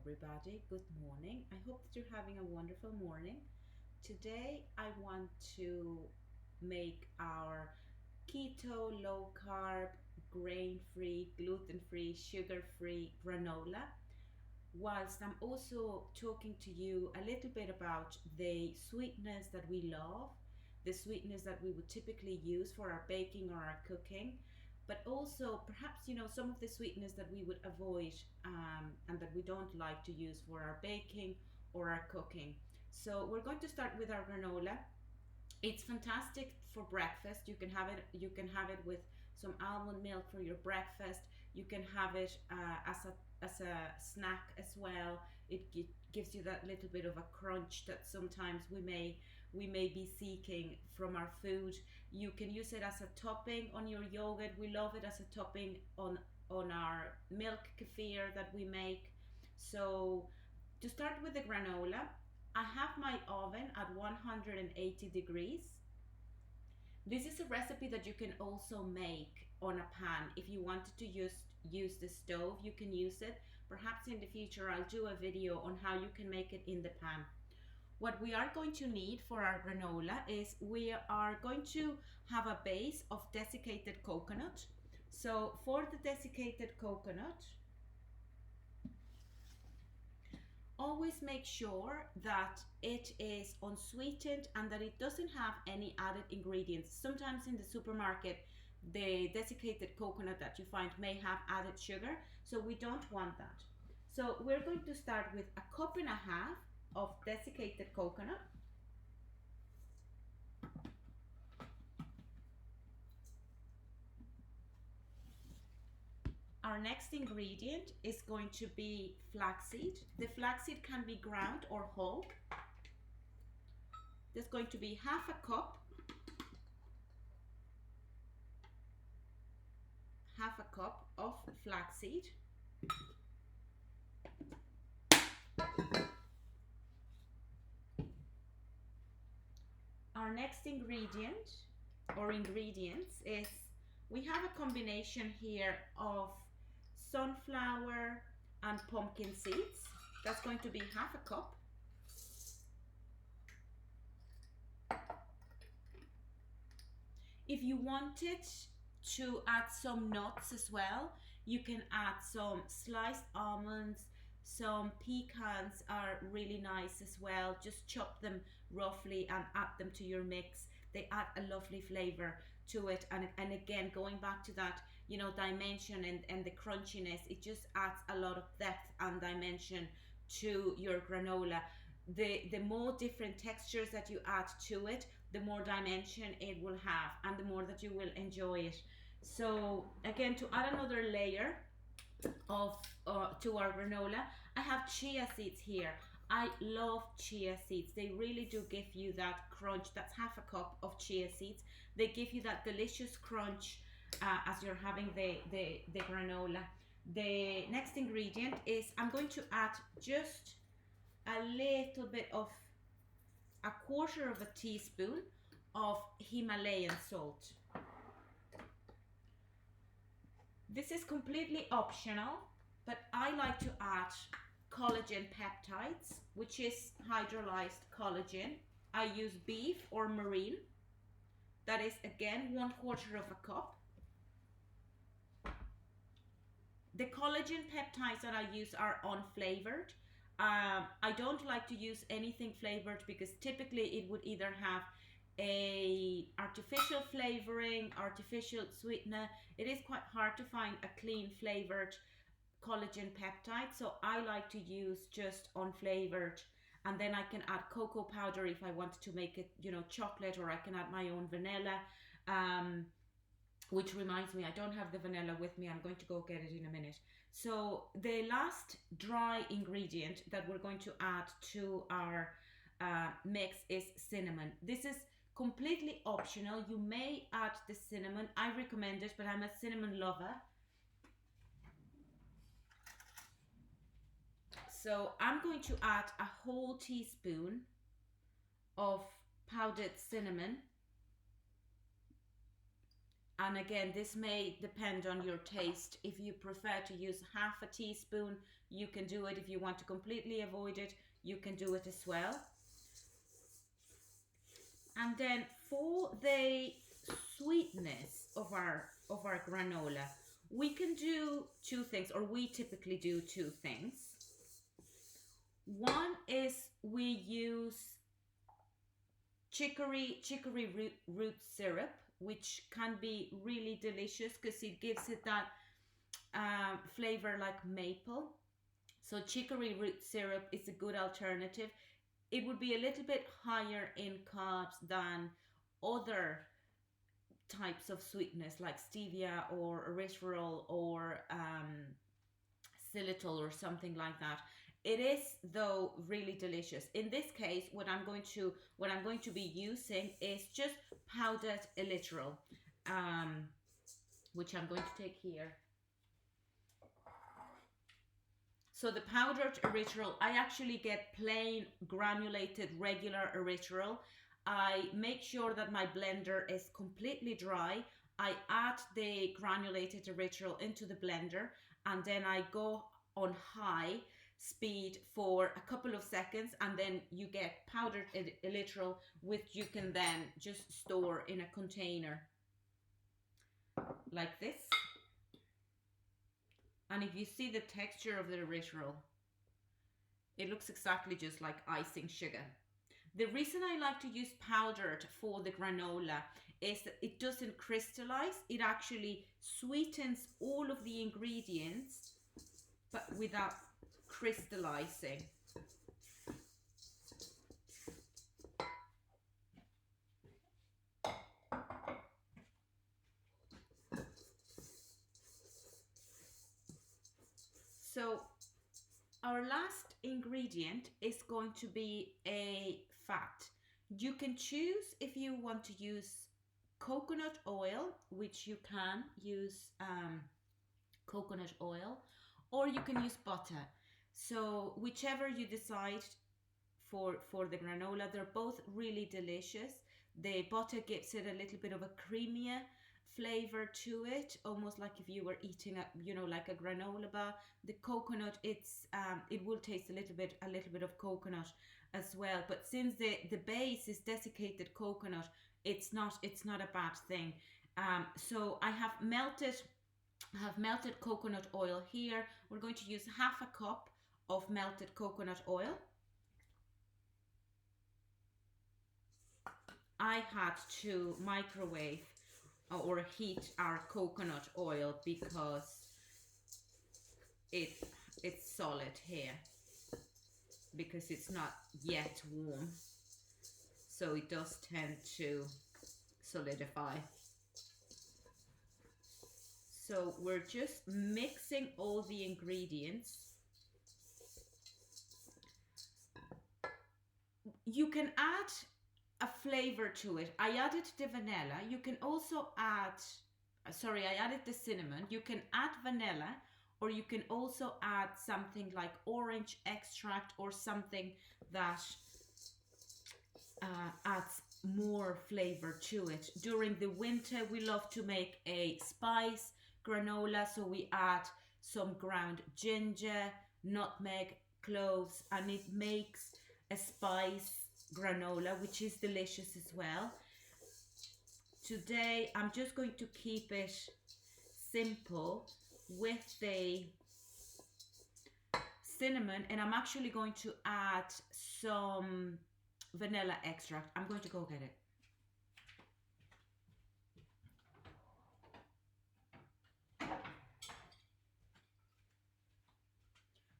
everybody, good morning. I hope that you're having a wonderful morning. Today I want to make our keto, low carb, grain free, gluten free, sugar free granola, whilst I'm also talking to you a little bit about the sweetness that we love, the sweetness that we would typically use for our baking or our cooking, but also perhaps some of the sweetness that we would avoid, and that we don't like to use for our baking or our cooking. So we're going to start with our granola. It's fantastic for breakfast. You can have it with some almond milk for your breakfast. You can have it as a snack as well. It gives you that little bit of a crunch that sometimes we may be seeking from our food. You can use it as a topping on your yogurt. We love it as a topping on our milk kefir that we make. So to start with the granola, I have my oven at 180 degrees. This is a recipe that you can also make on a pan. If you wanted to use the stove, you can use it. Perhaps in the future I'll do a video on how you can make it in the pan. What we are going to need for our granola is we are going to have a base of desiccated coconut. So for the desiccated coconut, always make sure that it is unsweetened and that it doesn't have any added ingredients. Sometimes in the supermarket, the desiccated coconut that you find may have added sugar, so we don't want that. So we're going to start with a cup and a half of desiccated coconut. Our next ingredient is going to be flaxseed. The flaxseed can be ground or whole. There's going to be half a cup of flaxseed. Our next ingredient or ingredients is, we have a combination here of sunflower and pumpkin seeds. That's going to be half a cup. If you wanted to add some nuts as well, you can add some sliced almonds. Some pecans are really nice as well. Just chop them roughly and add them to your mix. They add a lovely flavor to it, and again, going back to that dimension and the crunchiness, it just adds a lot of depth and dimension to your granola. The more different textures that you add to it, the more dimension it will have and the more that you will enjoy it. So again, to add another layer of to our granola, I have chia seeds here. I love chia seeds. They really do give you that crunch. That's half a cup of chia seeds. They give you that delicious crunch as you're having the granola. The next ingredient is, I'm going to add just a little bit of a quarter of a teaspoon of Himalayan salt. This is completely optional, but I like to add collagen peptides, which is hydrolyzed collagen. I use beef or marine. That is again 1/4 of a cup. The collagen peptides that I use are unflavored. I don't like to use anything flavored because typically it would either have a artificial flavoring, artificial sweetener. It is quite hard to find a clean flavored collagen peptide, so I like to use just unflavored, and then I can add cocoa powder if I want to make it chocolate, or I can add my own vanilla. Which reminds me, I don't have the vanilla with me. I'm going to go get it in a minute. So the last dry ingredient that we're going to add to our mix is cinnamon. This is completely optional. You may add the cinnamon. I recommend it, but I'm a cinnamon lover. So I'm going to add a whole teaspoon of powdered cinnamon. And again, this may depend on your taste. If you prefer to use half a teaspoon, you can do it. If you want to completely avoid it, you can do it as well. And then for the sweetness of our granola, we can do two things, or we typically do two things. One is we use chicory root syrup, which can be really delicious because it gives it that flavor like maple. So chicory root syrup is a good alternative. It would be a little bit higher in carbs than other types of sweetness like stevia or erythirol or xylitol or something like that. It is though really delicious. In this case, what I'm going to be using is just powdered erythirol, which I'm going to take here. So the powdered erythirol, I actually get plain granulated regular erythirol. I make sure that my blender is completely dry. I add the granulated erythritol into the blender, and then I go on high speed for a couple of seconds, and then you get powdered erythritol, which you can then just store in a container like this. And if you see the texture of the erythritol, it looks exactly just like icing sugar. The reason I like to use powdered for the granola is that it doesn't crystallize. It actually sweetens all of the ingredients, but without crystallizing. So our last ingredient is going to be a fat. You can choose if you want to use coconut oil, which you can use coconut oil, or you can use butter. So whichever you decide for the granola, they're both really delicious. The butter gives it a little bit of a creamier flavor to it, almost like if you were eating a, you know, like a granola bar. The coconut, it will taste a little bit of coconut as well, but since the base is desiccated coconut, it's not a bad thing. So I have melted coconut oil here. We're going to use half a cup of melted coconut oil. I had to microwave or heat our coconut oil because it's solid here, because it's not yet warm, so it does tend to solidify. So we're just mixing all the ingredients. You can add a flavor to it. I added the vanilla. You can also add, sorry, I added the cinnamon. You can add vanilla, or you can also add something like orange extract or something that adds more flavor to it. During the winter, we love to make a spice granola, so we add some ground ginger, nutmeg, cloves, and it makes a spice granola, which is delicious as well. Today I'm just going to keep it simple with the cinnamon, and I'm actually going to add some vanilla extract. I'm going to go get it.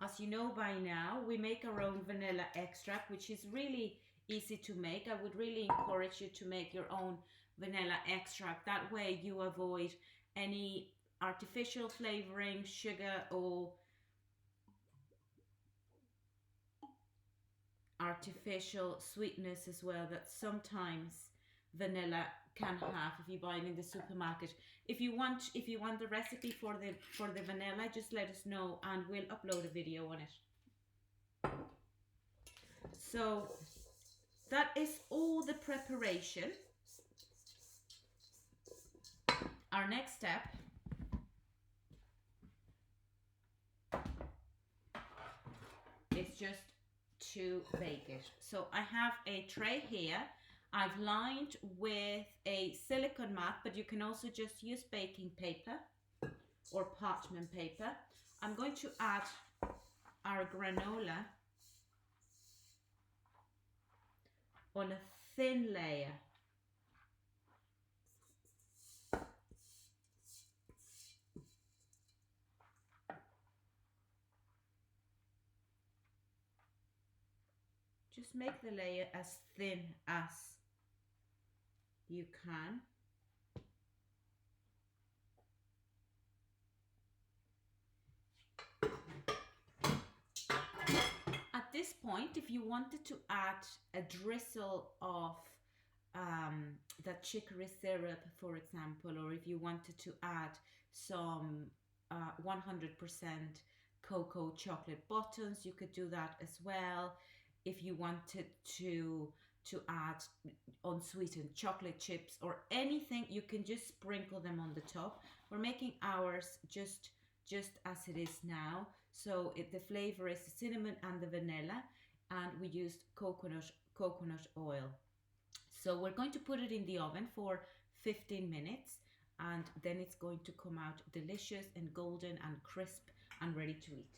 As you know by now, we make our own vanilla extract, which is really easy to make. I would really encourage you to make your own vanilla extract. That way you avoid any artificial flavoring, sugar, or artificial sweetness as well that sometimes vanilla can have if you buy it in the supermarket. If you want the recipe for the vanilla, just let us know and we'll upload a video on it. So that is all the preparation. Our next step is just to bake it. So I have a tray here. I've lined with a silicone mat, but you can also just use baking paper or parchment paper. I'm going to add our granola on a thin layer. Just make the layer as thin as you can. At this point, if you wanted to add a drizzle of that chicory syrup, for example, or if you wanted to add some 100% cocoa chocolate buttons, you could do that as well. If you wanted to add unsweetened chocolate chips or anything, you can just sprinkle them on the top. We're making ours just as it is now. So the flavor is the cinnamon and the vanilla, and we used coconut oil. So we're going to put it in the oven for 15 minutes, and then it's going to come out delicious and golden and crisp and ready to eat.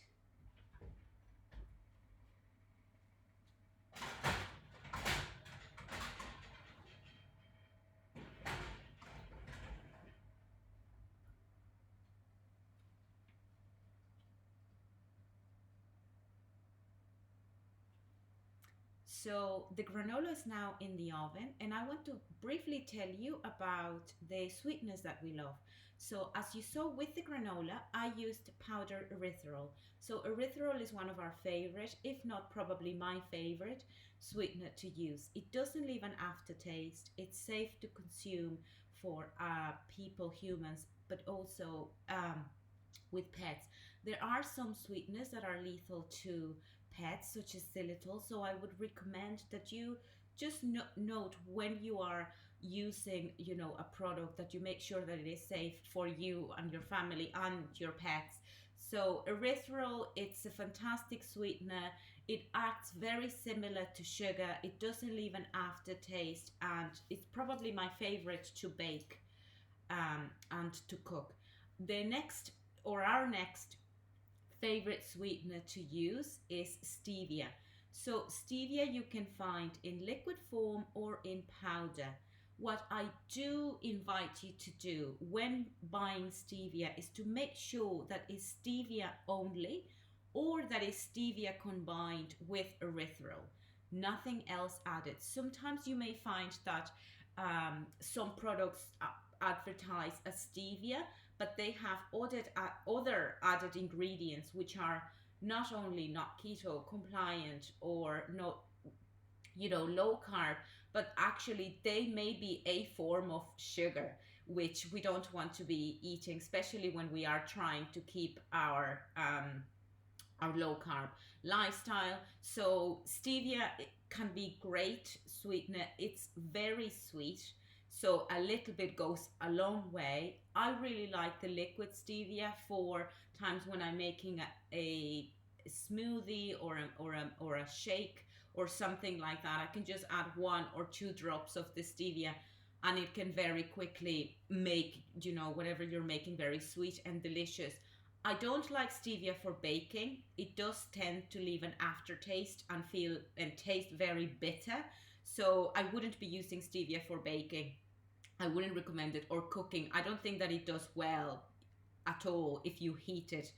So the granola is now in the oven, and I want to briefly tell you about the sweetness that we love. So as you saw with the granola, I used powdered erythirol. So erythirol is one of our favorite, if not probably my favorite sweetener to use. It doesn't leave an aftertaste. It's safe to consume for people, humans, but also with pets. There are some sweeteners that are lethal to pets, such as xylitol, so I would recommend that you just note when you are using, a product, that you make sure that it is safe for you and your family and your pets. So erythritol, it's a fantastic sweetener. It acts very similar to sugar. It doesn't leave an aftertaste, and it's probably my favorite to bake and to cook. Our next favorite sweetener to use is stevia. So stevia you can find in liquid form or in powder. What I do invite you to do when buying stevia is to make sure that it's stevia only, or that is stevia combined with erythritol, nothing else added. Sometimes you may find that some products advertise as stevia, but they have other added ingredients which are not only not keto compliant or not, low carb, but actually they may be a form of sugar, which we don't want to be eating, especially when we are trying to keep our low carb lifestyle. So stevia can be great sweetener. It's very sweet, so a little bit goes a long way. I really like the liquid stevia for times when I'm making a smoothie or a shake or something like that. I can just add 1 or 2 drops of the stevia, and it can very quickly make, whatever you're making very sweet and delicious. I don't like stevia for baking. It does tend to leave an aftertaste and taste very bitter. So I wouldn't be using stevia for baking. I wouldn't recommend it, or cooking. I don't think that it does well at all if you heat it,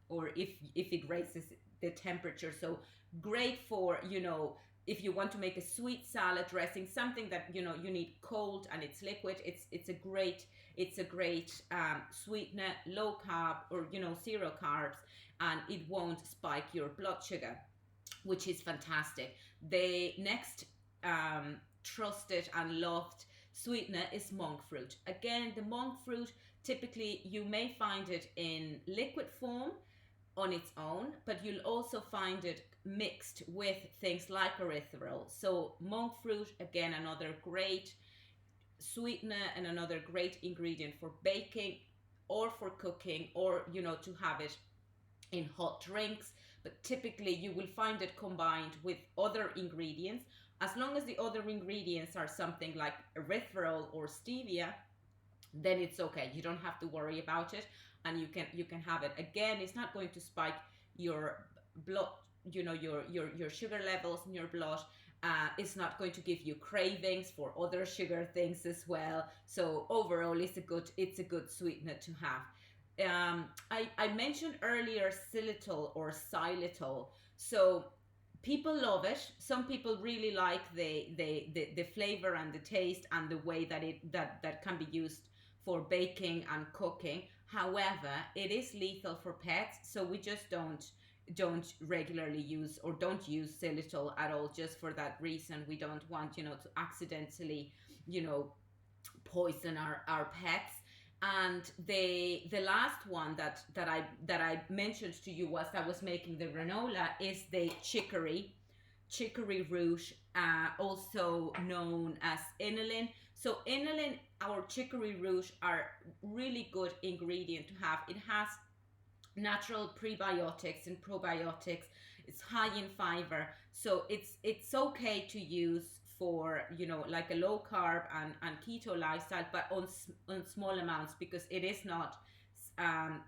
or if it raises the temperature. So great for, if you want to make a sweet salad dressing, something that you need cold and it's liquid. It's a great sweetener, low carb, or 0 carbs, and it won't spike your blood sugar, which is fantastic. The next trusted and loved sweetener is monk fruit. Again, the monk fruit, typically you may find it in liquid form on its own, but you'll also find it mixed with things like erythritol. So monk fruit, again, another great sweetener and another great ingredient for baking or for cooking, or to have it in hot drinks. But typically you will find it combined with other ingredients. As long as the other ingredients are something like erythirol or stevia, then it's okay. You don't have to worry about it, and you can have it. Again, it's not going to spike your blood, your sugar levels in your blood. It's not going to give you cravings for other sugar things as well. So overall, it's a good sweetener to have. I mentioned earlier xylitol or xylitol. So people love it. Some people really like the flavor and the taste and the way that can be used for baking and cooking. However, it is lethal for pets, so we just don't regularly use, or don't use xylitol at all, just for that reason. We don't want to accidentally you know poison our pets. And the last one that I mentioned to you was I was making the granola is the chicory root, also known as inulin. So inulin or chicory root are really good ingredient to have. It has natural prebiotics and probiotics. It's high in fiber, so it's okay to use for like a low carb and keto lifestyle, but on small amounts, because it is not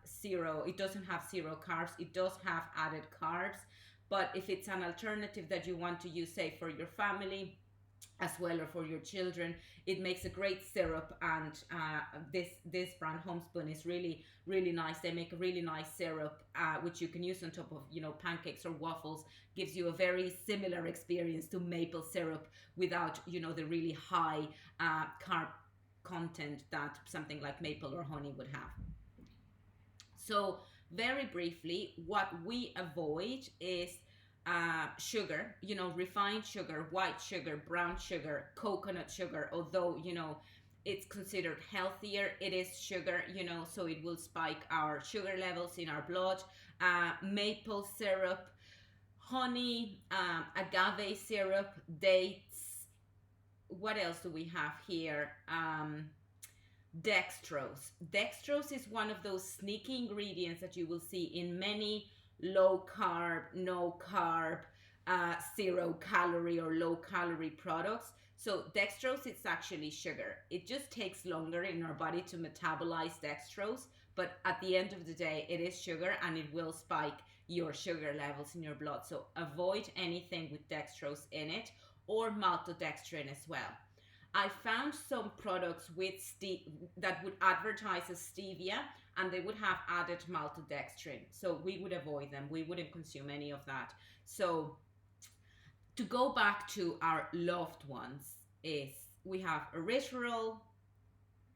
zero. It doesn't have zero carbs. It does have added carbs. But if it's an alternative that you want to use, say for your family as well, or for your children, it makes a great syrup. And this brand Homespun is really really nice. They make a really nice syrup, which you can use on top of pancakes or waffles. Gives you a very similar experience to maple syrup, without the really high carb content that something like maple or honey would have. So very briefly, what we avoid is sugar, refined sugar, white sugar, brown sugar, coconut sugar. Although it's considered healthier, it is sugar, so it will spike our sugar levels in our blood. Maple syrup, honey, agave syrup, dates. What else do we have here? Dextrose. Dextrose is one of those sneaky ingredients that you will see in many low carb, no carb, zero calorie or low calorie products. So dextrose, it's actually sugar. It just takes longer in our body to metabolize dextrose, but at the end of the day, it is sugar, and it will spike your sugar levels in your blood. So avoid anything with dextrose in it, or maltodextrin as well. I found some products with that would advertise as stevia, and they would have added maltodextrin. So we would avoid them. We wouldn't consume any of that. So to go back to our loved ones, is we have erythirol,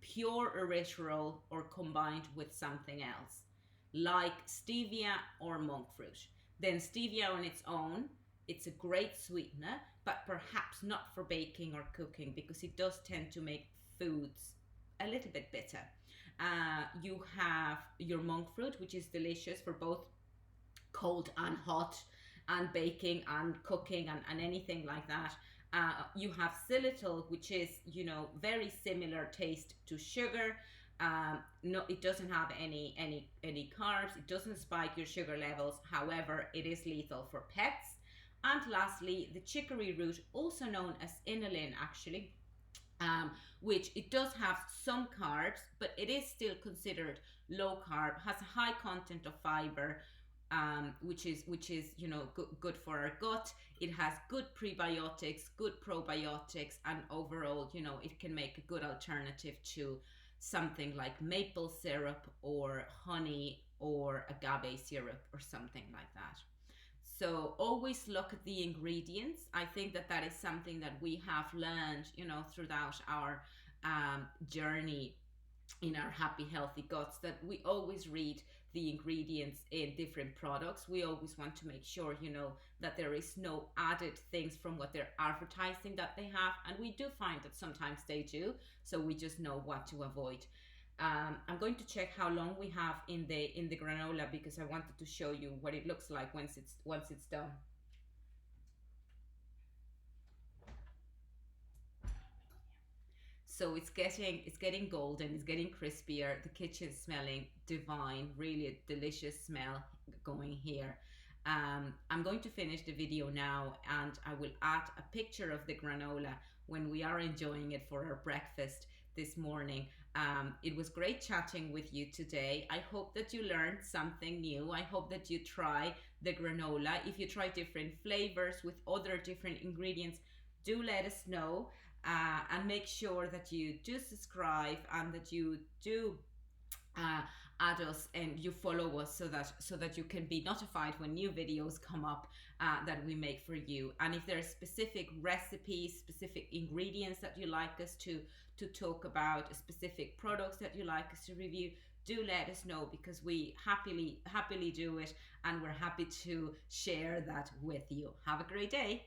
pure erythirol, or combined with something else, like stevia or monk fruit. Then stevia on its own, it's a great sweetener, but perhaps not for baking or cooking, because it does tend to make foods a little bit bitter. You have your monk fruit, which is delicious for both cold and hot, and baking and cooking and anything like that. You have xylitol, which is very similar taste to sugar. No, it doesn't have any carbs. It doesn't spike your sugar levels. However, it is lethal for pets. And lastly, the chicory root, also known as inulin, actually, which it does have some carbs, but it is still considered low carb, has a high content of fiber, which is good for our gut. It has good prebiotics, good probiotics, and overall, it can make a good alternative to something like maple syrup or honey or agave syrup or something like that. So always look at the ingredients. I think that is something that we have learned, throughout our journey in our happy, healthy guts, that we always read the ingredients in different products. We always want to make sure, that there is no added things from what they're advertising that they have. And we do find that sometimes they do. So we just know what to avoid. I'm going to check how long we have in the granola, because I wanted to show you what it looks like once it's done. So it's getting golden, it's getting crispier. The kitchen's smelling divine, really a delicious smell going here. I'm going to finish the video now, and I will add a picture of the granola when we are enjoying it for our breakfast this morning. It was great chatting with you today. I hope that you learned something new. I hope that you try the granola. If you try different flavors with other different ingredients, do let us know, and make sure that you do subscribe and that you do uh, add us and you follow us, so that you can be notified when new videos come up that we make for you. And if there are specific recipes, specific ingredients that you like us to talk about, specific products that you like us to review, do let us know, because we happily do it, and we're happy to share that with you. Have a great day.